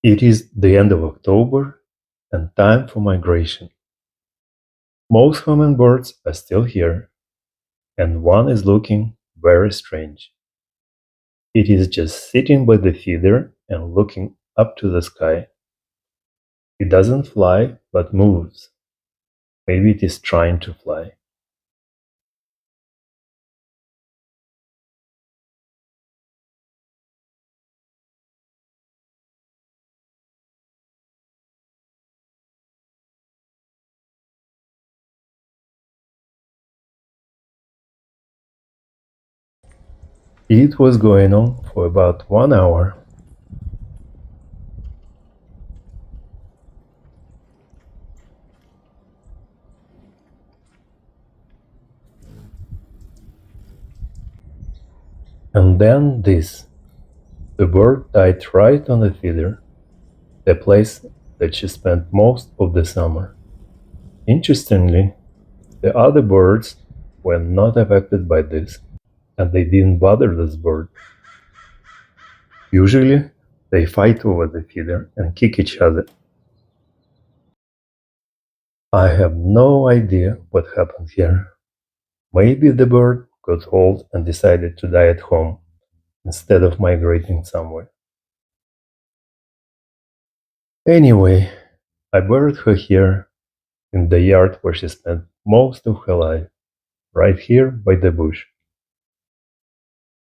It is the end of October and time for migration. Most hummingbirds are still here, and one is looking very strange. It is just sitting by the feeder and looking up to the sky. It doesn't fly, but moves. Maybe it is trying to fly. It was going on for about 1 hour. And then this. The bird died right on the feeder, the place that she spent most of the summer. Interestingly, the other birds were not affected by this, and they didn't bother this bird. Usually, they fight over the feeder and kick each other. I have no idea what happened here. Maybe the bird got old and decided to die at home instead of migrating somewhere. Anyway, I buried her here in the yard where she spent most of her life, right here by the bush.